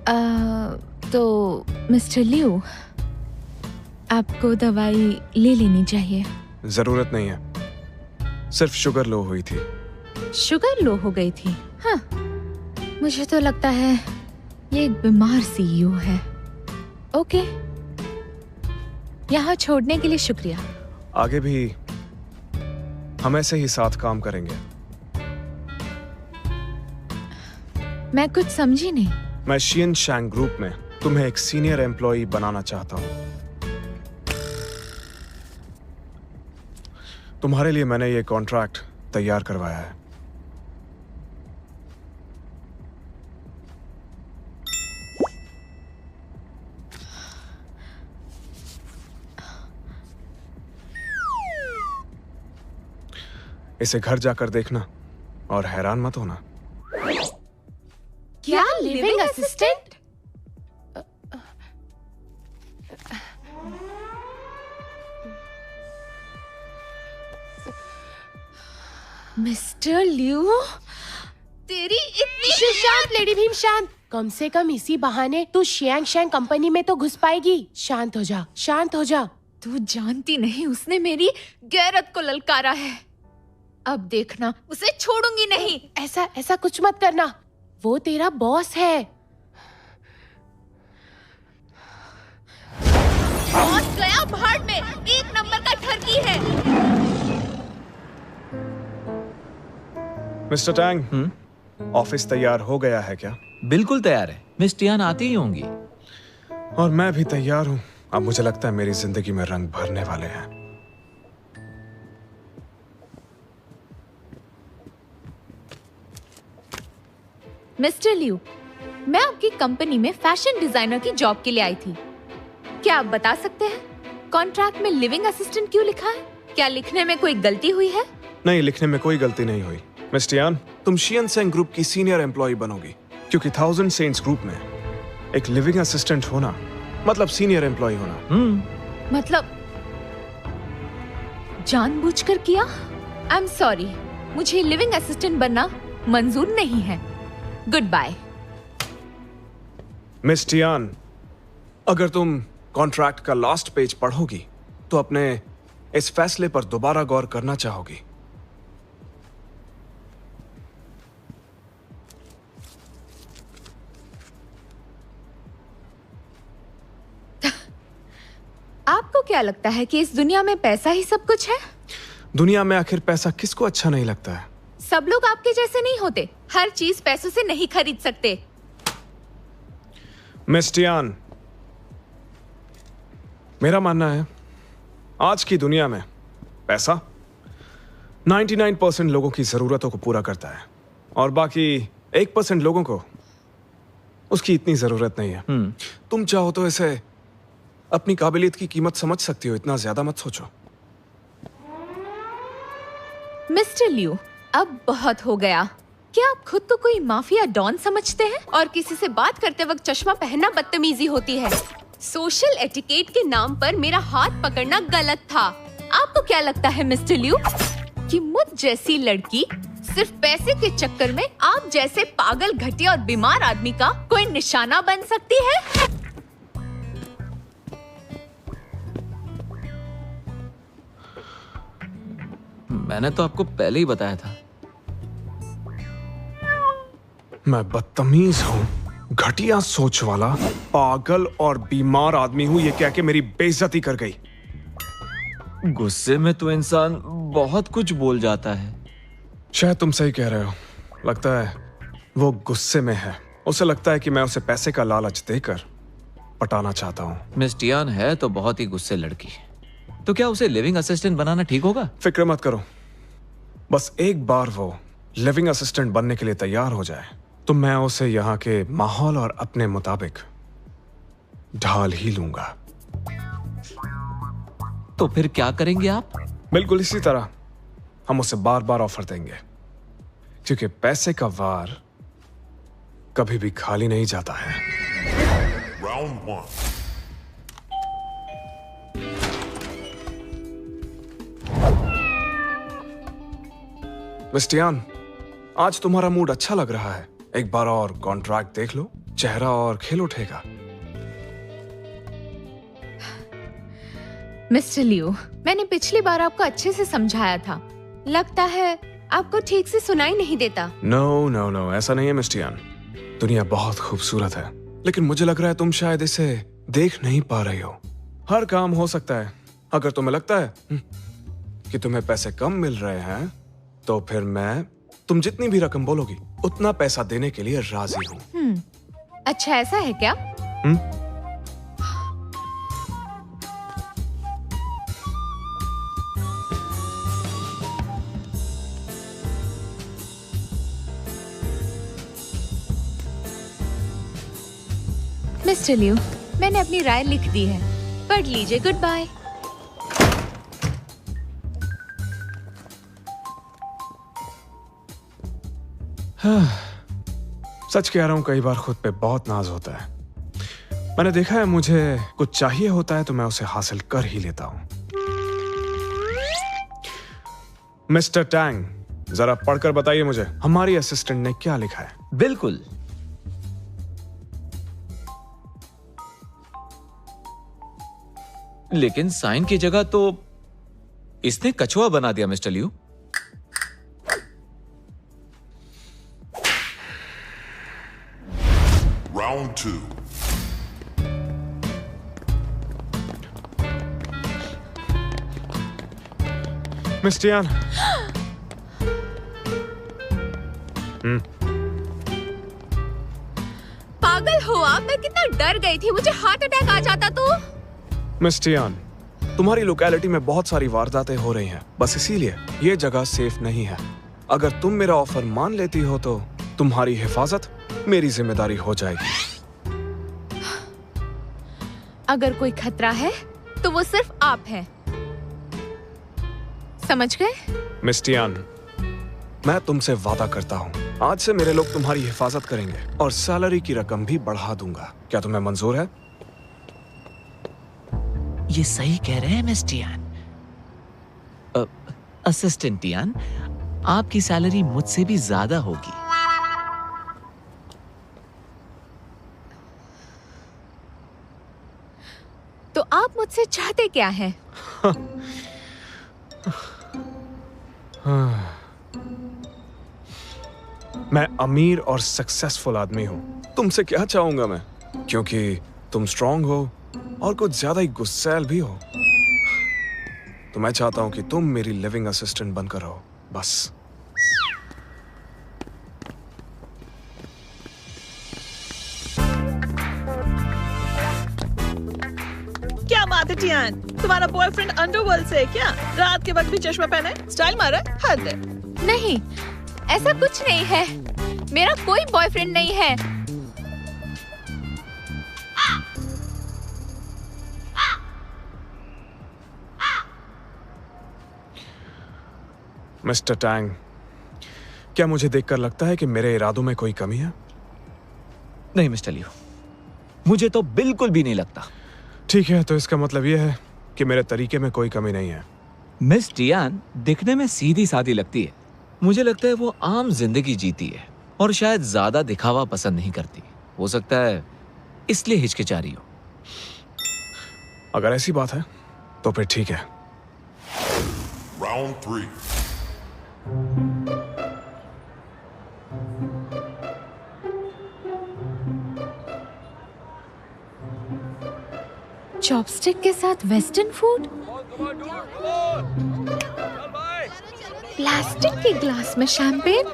तो मिस्टर लियो, आपको दवाई ले लेनी चाहिए। जरूरत नहीं है, सिर्फ शुगर लो हुई थी। शुगर लो हो गई थी? हाँ, मुझे तो लगता है ये एक बीमार सीईओ है। ओके, यहाँ छोड़ने के लिए शुक्रिया। आगे भी हम ऐसे ही साथ काम करेंगे। मैं कुछ समझी नहीं। मैं शियन शैंग ग्रुप में तुम्हें एक सीनियर एम्प्लॉय बनाना चाहता हूँ। तुम्हारे लिए मैंने ये कॉन्ट्रैक्ट तैयार करवाया है। इसे घर जाकर देखना और हैरान मत होना। क्या लिविंग असिस्टेंट? मिस्टर लियो, तेरी इतनी शांत लेडी भीम, शांत। कम से कम इसी बहाने तू शियांग शैंग कंपनी में तो घुस पाएगी। शांत हो जा, शांत हो जा। तू जानती नहीं, उसने मेरी गैरत को ललकारा है। अब देखना, उसे छोड़ूंगी नहीं। ऐसा कुछ मत करना, वो तेरा बॉस है। बॉस गया भाड़ में, एक नंबर का ठरकी है। मिस्टर टैंग, ऑफिस तैयार हो गया है क्या? बिल्कुल तैयार है, मिस टियान आती ही होंगी। और मैं भी तैयार हूँ। अब मुझे लगता है मेरी जिंदगी में रंग भरने वाले हैं। मिस्टर लियो, मैं आपकी कंपनी में फैशन डिजाइनर की जॉब के लिए आई थी। क्या आप बता सकते हैं कॉन्ट्रैक्ट में लिविंग असिस्टेंट क्यों लिखा है? क्या लिखने में कोई गलती हुई है? नहीं, लिखने में कोई गलती नहीं हुई। मिस टियान, तुम शियन शैंग ग्रुप की सीनियर एम्प्लॉय बनोगी, क्योंकि थाउजेंड सेंट्स ग्रुप में एक लिविंग असिस्टेंट होना मतलब सीनियर एम्प्लॉय होना। मतलब जानबूझकर किया? आई एम सॉरी, मुझे लिविंग असिस्टेंट बनना मंजूर नहीं है। Good bye. मिस टियान, अगर तुम कॉन्ट्रैक्ट का लास्ट पेज पढ़ोगी तो अपने इस फैसले पर दोबारा गौर करना चाहोगी। आपको क्या लगता है कि इस दुनिया में पैसा ही सब कुछ है? दुनिया में आखिर पैसा किसको अच्छा नहीं लगता है? सब लोग आपके जैसे नहीं होते। हर चीज पैसों से नहीं खरीद सकते। मिस टियान, मेरा मानना है आज की दुनिया में पैसा 99% लोगों की जरूरतों को पूरा करता है और बाकी 1% लोगों को उसकी इतनी जरूरत नहीं है। तुम चाहो तो इसे अपनी काबिलियत की कीमत समझ सकती हो, इतना ज्यादा मत सोचो। मिस्टर लियो, अब बहुत हो गया। क्या आप खुद को कोई माफिया डॉन समझते हैं? और किसी से बात करते वक्त चश्मा पहनना बदतमीजी होती है। सोशल एटिकेट के नाम पर मेरा हाथ पकड़ना गलत था। आपको क्या लगता है मिस्टर लियो कि मुझ जैसी लड़की सिर्फ पैसे के चक्कर में आप जैसे पागल, घटिया और बीमार आदमी का कोई निशाना बन सकती है? मैंने तो आपको पहले ही बताया था। मैं बदतमीज हूँ, घटिया सोच वाला, पागल और बीमार आदमी हूँ, ये कह के मेरी बेइज्जती कर गई। गुस्से में तो इंसान बहुत कुछ बोल जाता है। शायद तुम सही कह रहे हो। लगता है वो गुस्से में है। उसे लगता है कि मैं उसे पैसे का लालच देकर पटाना चाहता हूँ। मिस टियान है तो बहुत ही गुस्से लड़की। तो क्या उसे लिविंग असिस्टेंट बनाना ठीक होगा? फिक्र मत करो, बस एक बार वो लिविंग असिस्टेंट बनने के लिए तैयार हो जाए तो मैं उसे यहाँ के माहौल और अपने मुताबिक ढाल ही लूंगा। तो फिर क्या करेंगे आप? बिल्कुल इसी तरह हम उसे बार बार ऑफर देंगे, क्योंकि पैसे का वार कभी भी खाली नहीं जाता है। Round 1. मिस टियान, आज तुम्हारा मूड अच्छा लग रहा है। एक बार और कॉन्ट्रैक्ट देख लो, चेहरा और खिल उठेगा। मिस्टर लियो, मैंने पिछली बार आपको अच्छे से समझाया था। लगता है आपको ठीक से सुनाई नहीं देता। नो नो नो, ऐसा नहीं है मिस टियान। दुनिया बहुत खूबसूरत है, लेकिन मुझे लग रहा है तुम शायद इसे देख नहीं पा रही हो। हर काम हो सकता है। अगर तुम्हें लगता है कि तुम्हें पैसे कम मिल रहे हैं, तो फिर मैं तुम जितनी भी रकम बोलोगी उतना पैसा देने के लिए राजी हूँ। अच्छा, ऐसा है क्या? मिस्टर लियो, मैंने अपनी राय लिख दी है, पढ़ लीजिए। Good bye. सच कह रहा हूं, कई बार खुद पे बहुत नाज होता है। मैंने देखा है, मुझे कुछ चाहिए होता है तो मैं उसे हासिल कर ही लेता हूं। मिस्टर टैंग, जरा पढ़कर बताइए मुझे हमारी असिस्टेंट ने क्या लिखा है। बिल्कुल। लेकिन साइन की जगह तो इसने कछुआ बना दिया mister Liu. Round 2. Miss Tian, पागल हो आप? मैं कितना डर गई थी, मुझे हार्ट अटैक आ जाता तो। मिस टियान, तुम्हारी लोकेलिटी में बहुत सारी वारदातें हो रही हैं, बस इसीलिए ये जगह सेफ नहीं है। अगर तुम मेरा ऑफर मान लेती हो तो तुम्हारी हिफाजत मेरी जिम्मेदारी हो जाएगी। अगर कोई खतरा है तो वो सिर्फ आप हैं। समझ गए? मिस टियान, मैं तुमसे वादा करता हूँ, आज से मेरे लोग तुम्हारी हिफाजत करेंगे और सैलरी की रकम भी बढ़ा दूंगा। क्या तुम्हें मंजूर है? ये सही कह रहे हैं मिस टियान। असिस्टेंट टियान, आपकी सैलरी मुझसे भी ज्यादा होगी। तो आप मुझसे चाहते क्या हैं? मैं अमीर और सक्सेसफुल आदमी हूँ। तुमसे क्या चाहूंगा मैं, क्योंकि तुम स्ट्रांग हो और कुछ ज्यादा ही गुस्सैल भी हो। तो मैं चाहता हूँ कि तुम मेरी लिविंग असिस्टेंट बनकर रहो, बस। क्या बात है टियान, तुम्हारा बॉयफ्रेंड अंडरवर्ल्ड से है क्या? रात के वक्त भी चश्मा पहना है, स्टाइल मारा है, हद है। नहीं, ऐसा कुछ नहीं है। मेरा कोई बॉयफ्रेंड नहीं है। मिस्टर टैंग, क्या मुझे देखकर लगता है कि मेरे इरादों में कोई कमी है? नहीं मिस्टर लियू, मुझे तो बिल्कुल भी नहीं लगता। ठीक है, तो इसका मतलब यह है कि मेरे तरीके में कोई कमी नहीं है। मिस टियान दिखने में सीधी सादी लगती है। मुझे लगता है वो आम जिंदगी जीती है और शायद ज्यादा दिखावा पसंद नहीं करती। हो सकता है इसलिए हिचकिचा रही हो। अगर ऐसी बात है तो फिर ठीक है। Round 3. चॉपस्टिक के साथ वेस्टर्न फूड, प्लास्टिक के ग्लास में शैंपेन।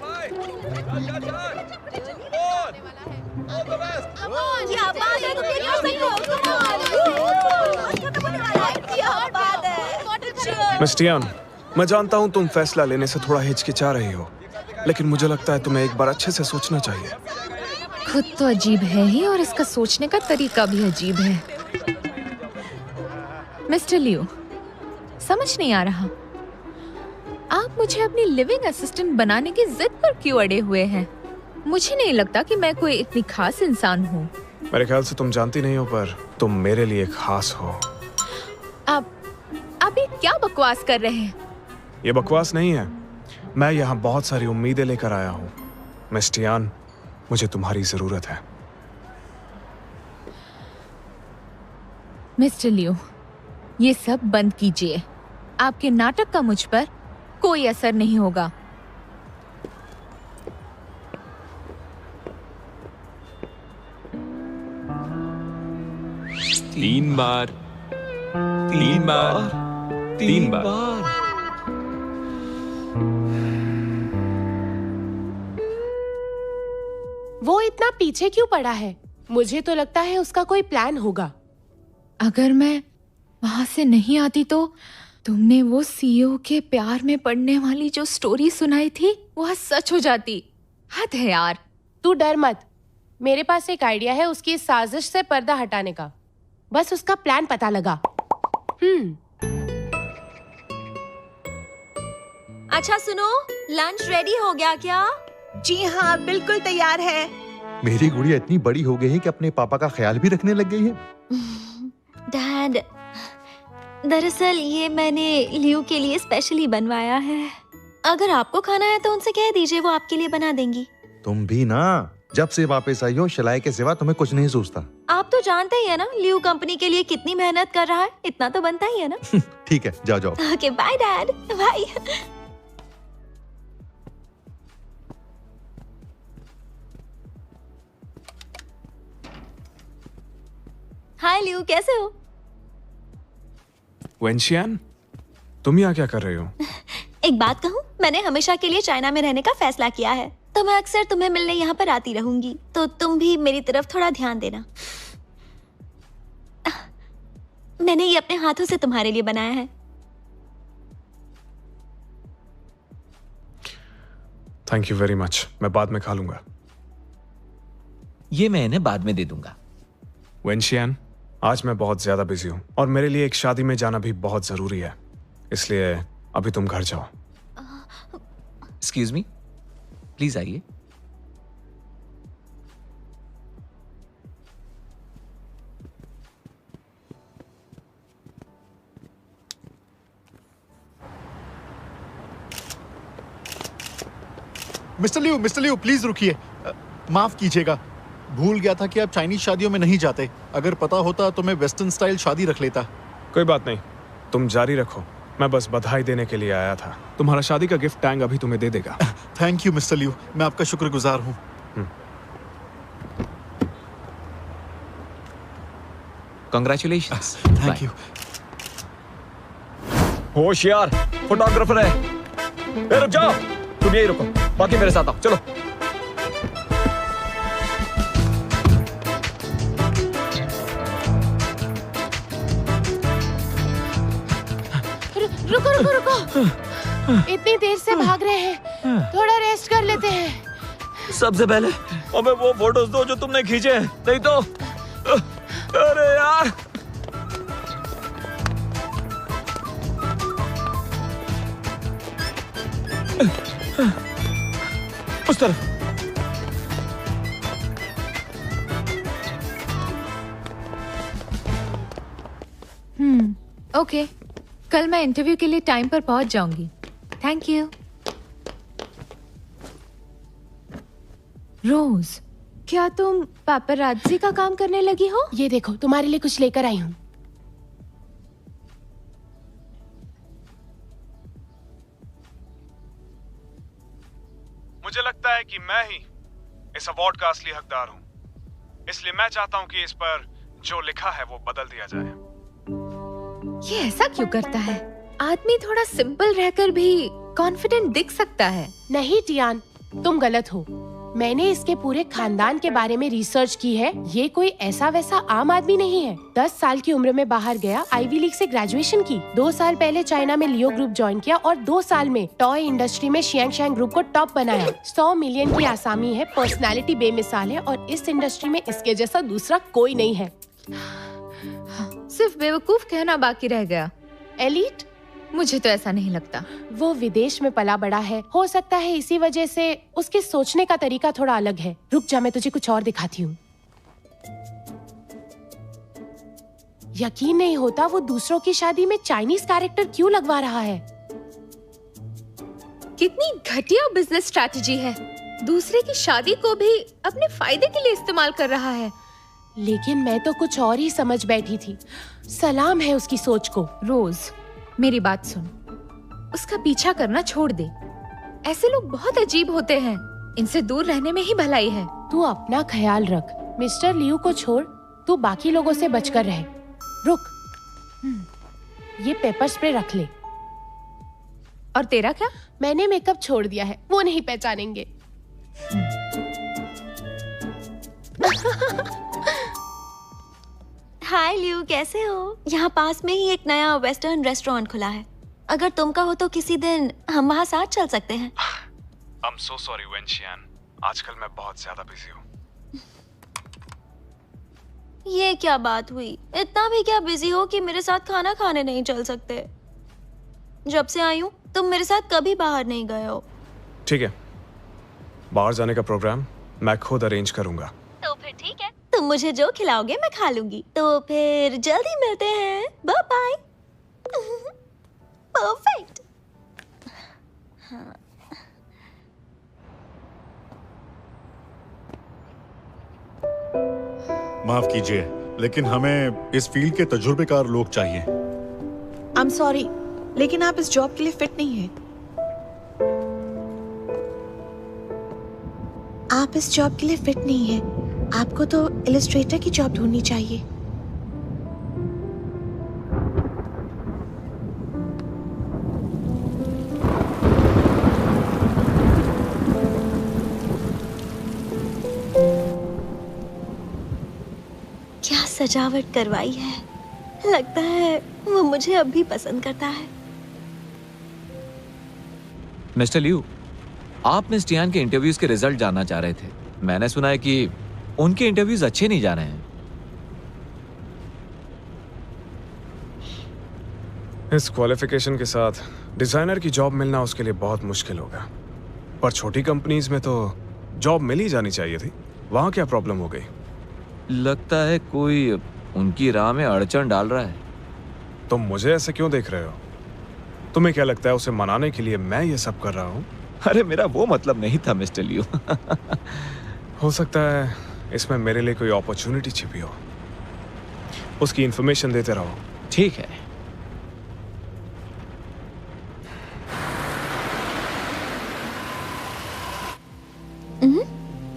मिस टियान, मैं जानता हूं तुम फैसला लेने से थोड़ा हिचकिचा रही हो, लेकिन मुझे लगता है तुम्हें एक बार अच्छे से सोचना चाहिए। खुद तो अजीब है ही और इसका सोचने का तरीका भी अजीब है। मिस्टर लियो, समझ नहीं आ रहा, आप मुझे अपनी लिविंग असिस्टेंट बनाने की जिद पर क्यों अड़े हुए हैं? मुझे नहीं लगता कि मैं कोई इतनी खास इंसान हूँ। मेरे ख्याल से तुम जानती नहीं हो, पर तुम मेरे लिए खास हो। आप ये क्या बकवास कर रहे हैं? ये बकवास नहीं है, मैं यहाँ बहुत सारी उम्मीदें लेकर आया हूँ। मिस टियान, मुझे तुम्हारी जरूरत है। मिस्टर लियो, ये सब बंद कीजिए। आपके नाटक का मुझ पर कोई असर नहीं होगा। तीन बार, तीन बार, तीन बार। वो इतना पीछे क्यों पड़ा है? मुझे तो लगता है उसका कोई प्लान होगा। अगर मैं वहां से नहीं आती तो तुमने वो सीईओ के प्यार में पड़ने वाली जो स्टोरी सुनाई थी वो आज सच हो जाती। हद है यार। तू डर मत, मेरे पास एक आइडिया है उसकी इस साजिश से पर्दा हटाने का। बस उसका प्लान पता लगा। अच्छा सुनो, लंच रेडी हो गया क्या? जी हाँ, बिल्कुल तैयार है। मेरी गुड़िया इतनी बड़ी हो गई है कि अपने पापा का ख्याल भी रखने लग गई है। डैड, दरअसल ये मैंने लियू के लिए स्पेशली बनवाया है। अगर आपको खाना है तो उनसे कह दीजिए, वो आपके लिए बना देंगी। तुम भी ना, जब से वापस आई हो शलाई के सिवा तुम्हें कुछ नहीं सोचता। आप तो जानते ही है ना लियू कंपनी के लिए कितनी मेहनत कर रहा है, इतना तो बनता ही है ना। ठीक है, जाओ जाओ। Okay bye dad, bye. Hi Liu, कैसे हो? वेंशियान, तुम यहाँ क्या कर रहे हो? एक बात कहूँ, मैंने हमेशा के लिए चाइना में रहने का फैसला किया है, तो मैं अक्सर तुम्हें मिलने यहाँ पर आती रहूंगी, तो तुम भी मेरी तरफ थोड़ा ध्यान देना। मैंने ये अपने हाथों से तुम्हारे लिए बनाया है। थैंक यू वेरी मच, मैं बाद में खा लूंगा। ये मैं इन्हें बाद में दे दूंगा। वेंशियान, आज मैं बहुत ज्यादा बिजी हूँ और मेरे लिए एक शादी में जाना भी बहुत जरूरी है, इसलिए अभी तुम घर जाओ। एक्सक्यूज मी, प्लीज आइए। मिस्टर लियू प्लीज रुकिए। माफ कीजिएगा, भूल गया था कि आप चाइनीज शादियों में नहीं जाते। अगर पता होता तो मैं वेस्टर्न स्टाइल शादी रख लेता। कोई बात नहीं, तुम जारी रखो, मैं बस बधाई देने के लिए आया था। तुम्हारा शादी का गिफ्ट टैंग अभी तुम्हें दे देगा। थैंक यू मिस्टर लियू, मैं आपका शुक्रगुजार हूँ। कांग्रेचुलेशंस। Thank you. होशियार, फोटोग्राफर है। रुक जाओ, तुम यही रुको, बाकी मेरे साथ आओ, चलो। रुको रुको रुको, इतनी देर से भाग रहे हैं, थोड़ा रेस्ट कर लेते हैं। सबसे पहले हमें वो फोटोज दो जो तुमने खींचे हैं, नहीं तो अरे यार। उस तरफ। ओके, कल मैं इंटरव्यू के लिए टाइम पर पहुंच जाऊंगी। Thank you. रोज, क्या तुम पापराज़ी का काम करने लगी हो? ये देखो, तुम्हारे लिए कुछ लेकर आई हूँ। मुझे लगता है कि मैं ही इस अवार्ड का असली हकदार हूँ, इसलिए मैं चाहता हूँ कि इस पर जो लिखा है वो बदल दिया जाए। ये ऐसा क्यों करता है? आदमी थोड़ा सिंपल रहकर भी कॉन्फिडेंट दिख सकता है। नहीं टियान, तुम गलत हो। मैंने इसके पूरे खानदान के बारे में रिसर्च की है। ये कोई ऐसा वैसा आम आदमी नहीं है। 10 साल की उम्र में बाहर गया, आईवी लीग से ग्रेजुएशन की। 2 साल पहले चाइना में लियो ग्रुप ज्वाइन किया और 2 साल में टॉय इंडस्ट्री में शियांग ग्रुप को टॉप बनाया। 100 मिलियन की आसामी है, पर्सनालिटी बेमिसाल है और इस इंडस्ट्री में इसके जैसा दूसरा कोई नहीं है। सिर्फ बेवकूफ कहना बाकी रह गया। एलीट? मुझे तो ऐसा नहीं लगता। वो विदेश में पला बड़ा है, हो सकता है इसी वजह से उसके सोचने का तरीका थोड़ा अलग है। रुक जा, मैं तुझे कुछ और दिखाती हूँ। यकीन नहीं होता वो दूसरों की शादी में चाइनीज कैरेक्टर क्यों लगवा रहा है। कितनी घटिया बिजनेस स्ट्रैटेजी है। दूसरे की शादी को भी अपने फायदे के लिए इस्तेमाल कर रहा है। लेकिन मैं तो कुछ और ही समझ बैठी थी। सलाम है उसकी सोच को। रोज, मेरी बात सुन, उसका पीछा करना छोड़ दे। ऐसे लोग बहुत अजीब होते हैं, इनसे दूर रहने में ही भलाई है। तू अपना ख्याल रख। मिस्टर लियू को छोड़, तू बाकी लोगों से बचकर रह। रुक, ये पेपर स्प्रे रख ले। और तेरा क्या? मैंने मेकअप छोड़ दिया है, वो नहीं पहचानेंगे। हाय लियू, कैसे हो? यहाँ पास में ही एक नया वेस्टर्न रेस्टोरेंट खुला है। अगर तुम कहो तो किसी दिन हम वहाँ साथ चल सकते हैं। I'm so sorry वेंशियान, आजकल मैं बहुत ज्यादा बिजी हूँ। ये क्या बात हुई? इतना भी क्या बिजी हो कि मेरे साथ खाना खाने नहीं चल सकते? जब से आई हूँ तुम मेरे साथ कभी बाहर नहीं गए हो। ठीक है, बाहर जाने का प्रोग्राम मैं खुद अरेंज करूंगा। तो फिर ठीक है, तुम मुझे जो खिलाओगे मैं खा लूंगी। तो फिर जल्दी मिलते हैं। Bye bye. परफेक्ट। माफ कीजिए, लेकिन हमें इस फील्ड के तजुर्बेकार लोग चाहिए। आई एम सॉरी, लेकिन आप इस जॉब के लिए फिट नहीं हैं। आप इस जॉब के लिए फिट नहीं हैं। आपको तो इलस्ट्रेटर की जॉब ढूंढनी चाहिए। क्या सजावट करवाई है। लगता है वो मुझे अब भी पसंद करता है। मिस्टर लियू, आप मिस टियान के इंटरव्यूज के रिजल्ट जानना चाह रहे थे। मैंने सुना है कि उनके इंटरव्यूज अच्छे नहीं जा रहे हैं। इस क्वालिफिकेशन के साथ डिजाइनर की जॉब मिलना उसके लिए बहुत मुश्किल होगा। पर छोटी कंपनीज में तो जॉब मिल ही जानी चाहिए थी। वहां क्या प्रॉब्लम हो गई? लगता है कोई उनकी राह में अड़चन डाल रहा है। तुम मुझे ऐसे क्यों देख रहे हो? तुम्हें क्या लगता है उसे मनाने के लिए मैं ये सब कर रहा हूँ? अरे मेरा वो मतलब नहीं था मिस्टर लियू। हो सकता है इसमें मेरे लिए कोई अपॉर्चुनिटी छिपी हो। उसकी इंफॉर्मेशन देते रहो। ठीक है।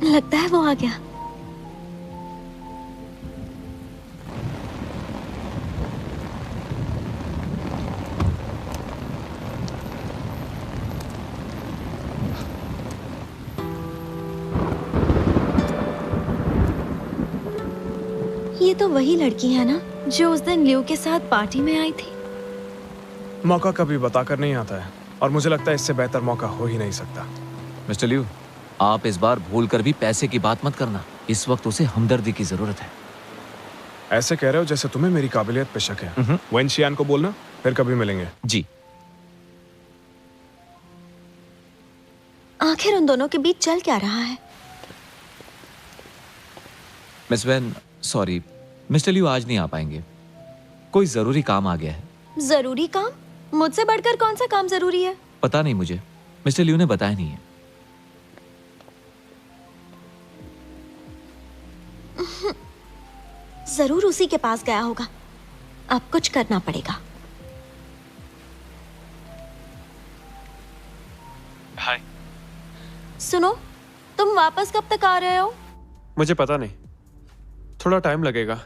लगता है वो आ गया। ये तो वही लड़की है ना जो उस दिन लियू के साथ पार्टी में आई थी। मौका कभी बताकर नहीं आता है, और मुझे लगता है इससे बेहतर मौका हो ही नहीं सकता। मिस्टर लियू, आप इस बार भूल कर भी पैसे की बात मत करना। इस वक्त उसे हमदर्दी की जरूरत है। ऐसे कह रहे हो जैसे तुम्हें मेरी काबिलियत पे शक है। वेंशियान को बोलना, फिर कभी मिलेंगे। जी। आखिर उन दोनों के बीच चल क्या रहा है? Miss when, sorry, mister Liu आज नहीं आ पाएंगे। कोई जरूरी काम आ गया है। जरूरी काम? मुझसे बढ़कर कौन सा काम जरूरी है? पता नहीं मुझे, मिस्टर लियू ने बताया नहीं है। जरूर उसी के पास गया होगा। अब कुछ करना पड़ेगा। हाय। सुनो, तुम वापस कब तक आ रहे हो? मुझे पता नहीं, थोड़ा टाइम लगेगा।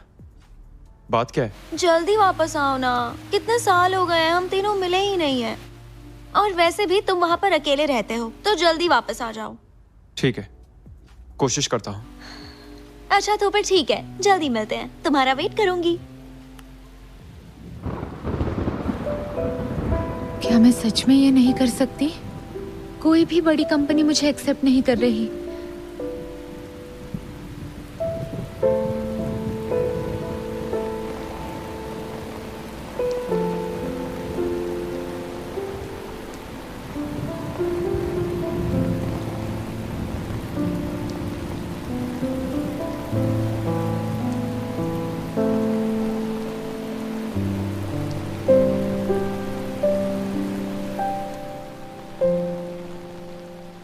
बात क्या है? जल्दी वापस आओ ना। कितने साल हो गए, हम तीनों मिले ही नहीं हैं। और वैसे भी तुम वहां पर अकेले रहते हो, तो जल्दी वापस आ जाओ। ठीक है, कोशिश करता हूँ। अच्छा तो फिर ठीक है, जल्दी मिलते हैं। तुम्हारा वेट करूंगी। क्या मैं सच में ये नहीं कर सकती? कोई भी बड़ी कंपनी मुझे एक्सेप्ट नहीं कर रही।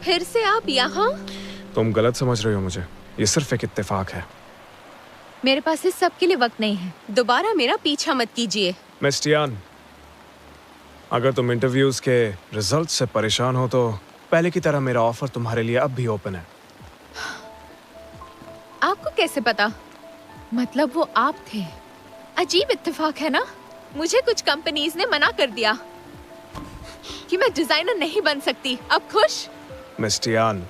फिर से आप यहाँ? तुम गलत समझ रही हो मुझे। ये सिर्फ एक इत्तेफाक है। मेरे पास इस सब के लिए वक्त नहीं है। दोबारा मेरा पीछा मत कीजिए। मिस टियान, अगर तुम इंटरव्यूज के रिजल्ट से परेशान हो तो पहले की तरह मेरा ऑफर तुम्हारे लिए अब भी ओपन है। आपको कैसे पता? मतलब वो आप थे। अजीब इत्तेफाक है ना। मुझे कुछ कंपनीज ने मना कर दिया कि मैं डिजाइनर नहीं बन सकती। अब खुश? मिस टियान,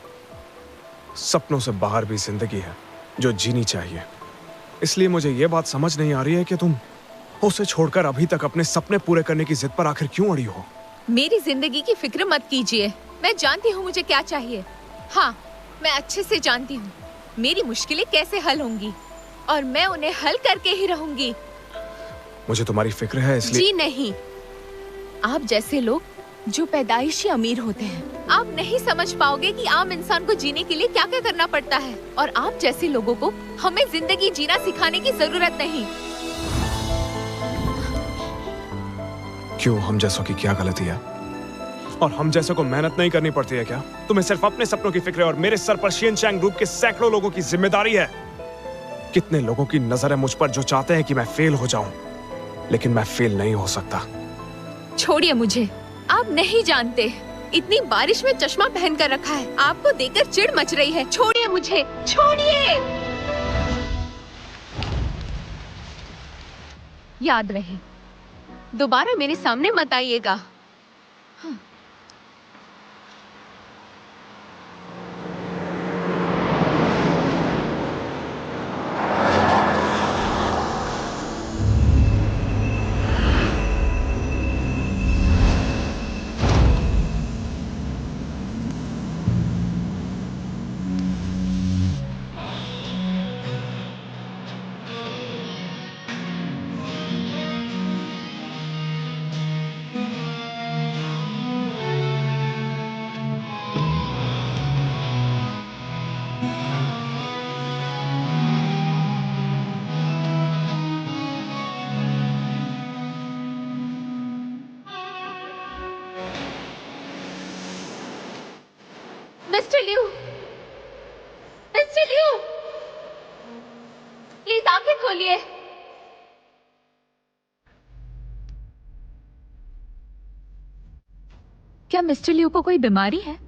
सपनों से बाहर भी जिंदगी है जो जीनी चाहिए। इसलिए मुझे ये बात समझ नहीं आ रही है कि तुम उसे छोड़कर अभी तक अपने सपने पूरे करने की जिद पर आखिर क्यों अड़ी हो। मेरी जिंदगी की फिक्र मत कीजिए। मैं जानती हूँ मुझे क्या चाहिए। हाँ, मैं अच्छे से जानती हूँ मेरी मुश्किलें कैसे हल होंगी और मैं उन्हें हल करके ही रहूंगी। मुझे तुम्हारी फिक्र है इसलिए। जी नहीं। आप जैसे लोग जो पैदाइशी अमीर होते हैं, आप नहीं समझ पाओगे कि आम इंसान को जीने के लिए क्या क्या करना पड़ता है। और आप जैसे लोगों को हमें जिंदगी जीना सिखाने की जरूरत नहीं। क्यों? हम जैसों की क्या गलती है? और हम जैसों को मेहनत नहीं करनी पड़ती है क्या? तुम्हें सिर्फ अपने सपनों की फिक्र है और मेरे सर पर शिनचैंग ग्रुप के सैकड़ों लोगों की जिम्मेदारी है। कितने लोगों की नजर है मुझ पर जो चाहते हैं कि मैं फेल हो जाऊं, लेकिन मैं फेल नहीं हो सकता। छोड़िए मुझे। आप नहीं जानते, इतनी बारिश में चश्मा पहन कर रखा है। आपको देखकर चिढ़ मच रही है। छोड़िए मुझे, छोड़िए। याद रहे, दोबारा मेरे सामने मत आइएगा। Mister Liu, mister Liu, please आंखें खोलिए। क्या मिस्टर लियू को कोई बीमारी है?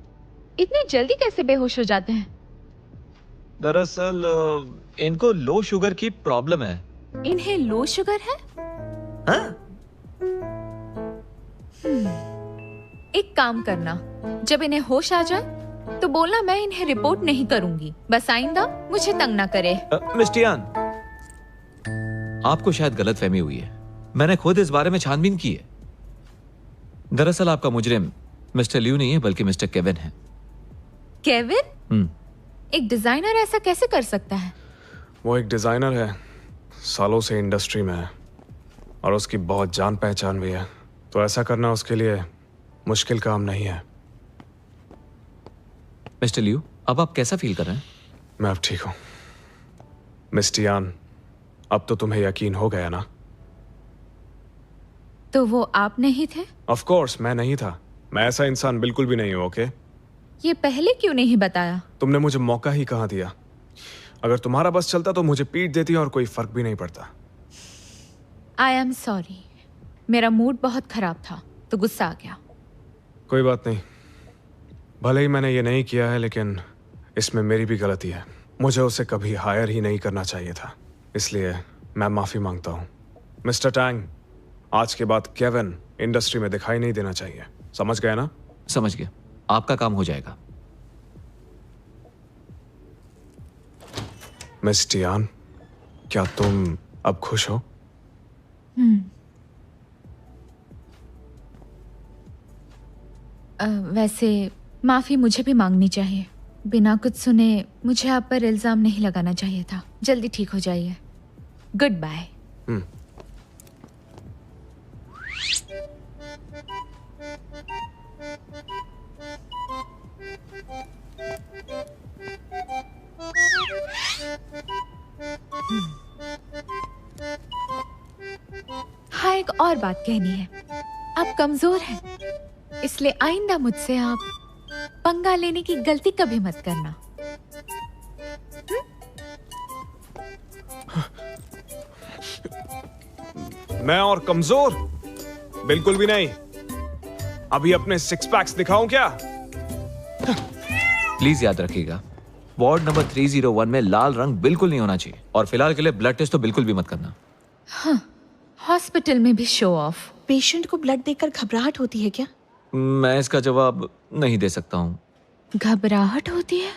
इतनी जल्दी कैसे बेहोश हो जाते हैं? दरअसल इनको लो शुगर की प्रॉब्लम है। इन्हें लो शुगर है? हाँ? एक काम करना, जब इन्हें होश आ जाए तो बोलना मैं इन्हें रिपोर्ट नहीं करूंगी। बस आइंदा मुझे तंग ना करे। मिस टियान, आपको शायद गलतफहमी हुई है। मैंने खुद इस बारे में छानबीन की है। दरअसल आपका मुजरिम मिस्टर लियू नहीं है बल्कि मिस्टर केविन है। केविन? एक डिजाइनर ऐसा कैसे कर सकता है? वो एक डिजाइनर है, सालों से इंडस्ट्री में है और उसकी बहुत जान पहचान भी है, तो ऐसा करना उसके लिए मुश्किल काम नहीं है। मिस्टर लियू, अब आप कैसा फील कर रहे हैं? मैं अब ठीक हूं। मिस टियान, अब तो तुम्हें यकीन हो गया ना? तो वो आप नहीं थे? ऑफ कोर्स मैं नहीं था। मैं ऐसा इंसान बिल्कुल भी नहीं हूं। ओके, ये पहले क्यों नहीं बताया? तुमने मुझे मौका ही कहाँ दिया। अगर तुम्हारा बस चलता तो मुझे पीट देती और कोई फर्क भी नहीं पड़ता। आई एम सॉरी, मेरा मूड बहुत खराब था तो गुस्सा आ गया। कोई बात नहीं, भले ही मैंने ये नहीं किया है लेकिन इसमें मेरी भी गलती है। मुझे उसे कभी हायर ही नहीं करना चाहिए था, इसलिए मैं माफी मांगता हूँ। मिस्टर टैंग, आज के बाद केविन इंडस्ट्री में दिखाई नहीं देना चाहिए। समझ गए ना? समझ गया, आपका काम हो जाएगा। मिस टियान, क्या तुम अब खुश हो? वैसे माफी मुझे भी मांगनी चाहिए। बिना कुछ सुने मुझे आप पर इल्जाम नहीं लगाना चाहिए था। जल्दी ठीक हो जाइए। Goodbye. हाँ, एक और बात कहनी है। आप कमजोर हैं, इसलिए आइंदा मुझसे आप पंगा लेने की गलती कभी मत करना। मैं और कमजोर? बिल्कुल भी नहीं। अभी अपने सिक्स पैक्स दिखाऊं क्या? प्लीज याद रखिएगा, वार्ड नंबर 301 में लाल रंग बिल्कुल नहीं होना चाहिए। और फिलहाल के लिए ब्लड टेस्ट तो बिल्कुल भी मत करना। हाँ, हॉस्पिटल में भी शो ऑफ। पेशेंट को ब्लड देखकर घबराहट होती है क्या? मैं इसका जवाब नहीं दे सकता हूँ। घबराहट होती है?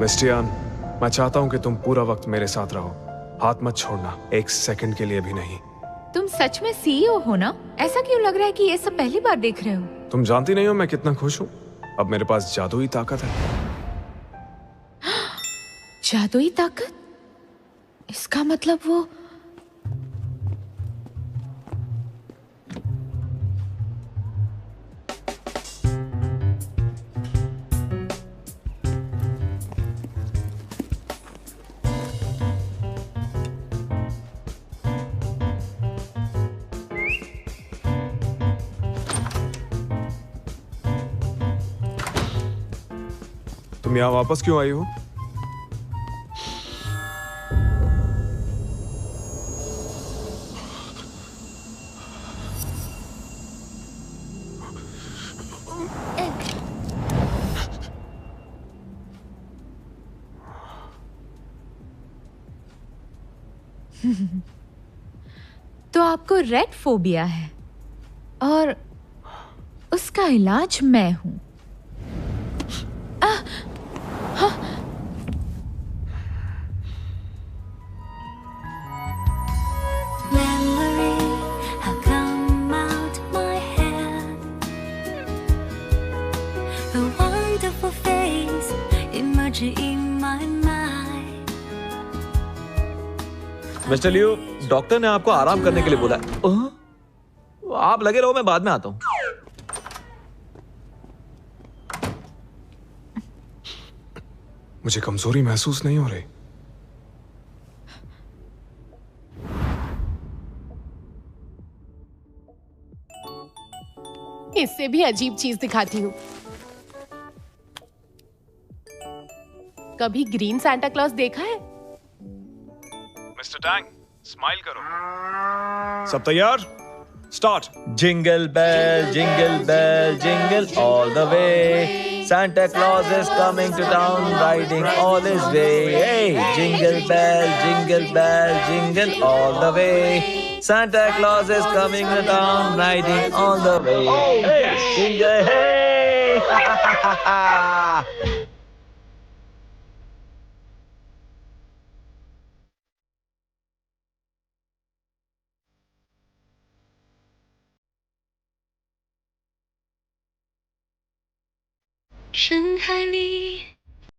मिस्टियान, मैं चाहता हूं कि तुम पूरा वक्त मेरे साथ रहो। हाथ मत छोड़ना, एक सेकंड के लिए भी नहीं। तुम सच में सीईओ हो ना? ऐसा क्यों लग रहा है कि ये सब पहली बार देख रहे हो? तुम जानती नहीं हो मैं कितना खुश हूं। अब मेरे पास जादुई ताकत है। जादुई ताकत? इसका मतलब वो तुम यहाँ वापस क्यों आई हो? तो आपको रेड फोबिया है और उसका इलाज मैं हूं। मिस्टर लियो, डॉक्टर ने आपको आराम करने के लिए बोला है। आप लगे रहो, मैं बाद में आता हूँ। मुझे कमजोरी महसूस नहीं हो रही। इससे भी अजीब चीज दिखाती हूँ। कभी ग्रीन सांता क्लॉज देखा है? मिस्टर टैंग, स्माइल करो। सब तैयार? Start. Jingle bell jingle all the way, Santa Claus is coming to town riding all his way. Hey, jingle bell jingle all the way, Santa Claus is coming to town riding all the way. Hey, jingle hey. 深海里